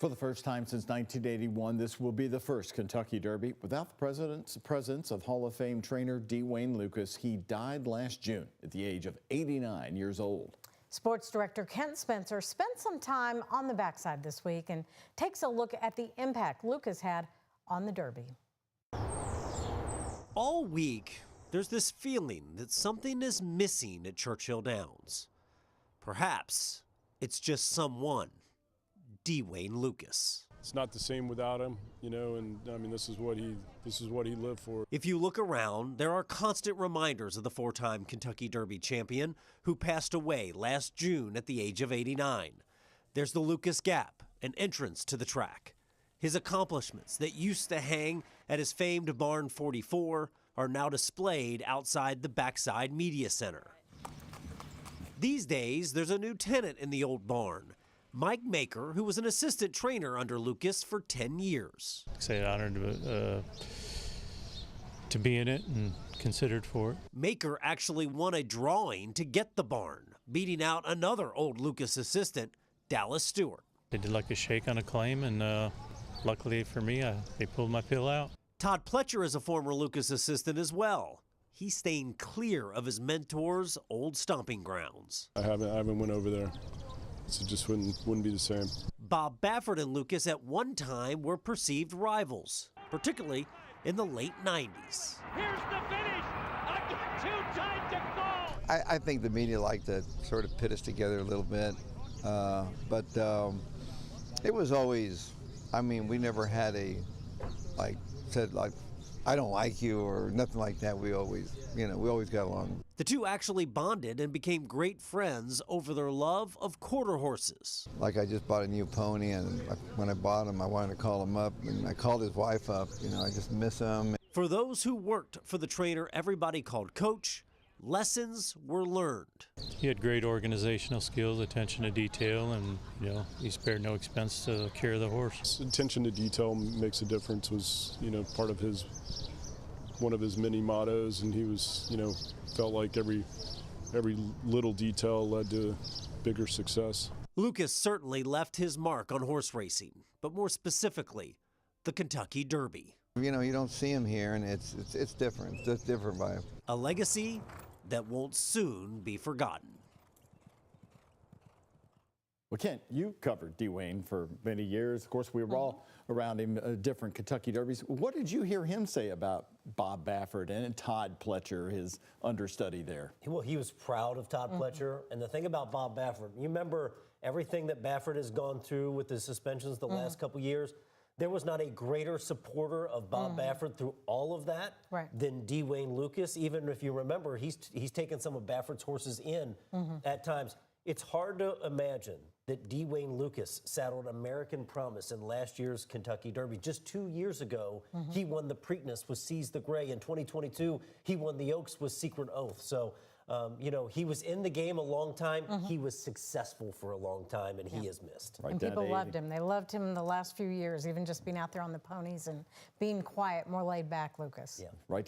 For the first time since 1981, this will be the first Kentucky Derby without the president's presence of Hall of Fame trainer Dwayne Lukas. He died last June at the age of 89 years old. Sports director Kent Spencer spent some time on the backside this week and takes a look at the impact Lukas had on the Derby. All week, there's this feeling that something is missing at Churchill Downs. Perhaps it's just someone. Dwayne Lukas. It's not the same without him, you know, and I mean this is what he lived for. If you look around, there are constant reminders of the four-time Kentucky Derby champion who passed away last June at the age of 89. There's the Lukas Gap, an entrance to the track. His accomplishments that used to hang at his famed Barn 44 are now displayed outside the Backside Media Center. These days, there's a new tenant in the old barn. Mike Maker, who was an assistant trainer under Lukas for 10 years. Say honored to be in it and considered for it. Maker actually won a drawing to get the barn, beating out another old Lukas assistant, Dallas Stewart. They did like a shake on a claim, and luckily for me, they pulled my pill out. Todd Pletcher is a former Lukas assistant as well. He's staying clear of his mentor's old stomping grounds. I haven't went over there. So it just wouldn't be the same. Bob Baffert and Lukas at one time were perceived rivals, particularly in the late 90s. Here's the finish. Too tight to call. I think the media like to sort of pit us together a little bit, but it was always, I mean, we never had said I don't like you or nothing like that. We always got along. The two actually bonded and became great friends over their love of quarter horses. Like I just bought a new pony, and when I bought him, I wanted to call him up, and I called his wife up. You know, I just miss him. For those who worked for the trainer everybody called Coach, lessons were learned. He had great organizational skills, attention to detail, and he spared no expense to care of the horse. Attention to detail makes a difference was part of one of his many mottos, and he was felt like every little detail led to bigger success. Lukas certainly left his mark on horse racing, but more specifically, the Kentucky Derby. You don't see him here, and it's different. It's different by him. A legacy that won't soon be forgotten. Well, Kent, you covered Dwayne for many years. Of course, we were all around him at different Kentucky Derbies. What did you hear him say about Bob Baffert and Todd Pletcher, his understudy there? Well, he was proud of Todd Pletcher. And the thing about Bob Baffert, you remember everything that Baffert has gone through with the suspensions the last couple years? There was not a greater supporter of Bob Baffert through all of that than Dwayne Lukas. Even if you remember, he's taken some of Baffert's horses in at times. It's hard to imagine that Dwayne Lukas saddled American Promise in last year's Kentucky Derby. Just 2 years ago, he won the Preakness with Seize the Gray. In 2022, he won the Oaks with Secret Oath. So, he was in the game a long time. He was successful for a long time, and he is missed. And people loved him. They loved him the last few years, even just being out there on the ponies and being quiet, more laid back, Lukas. Right.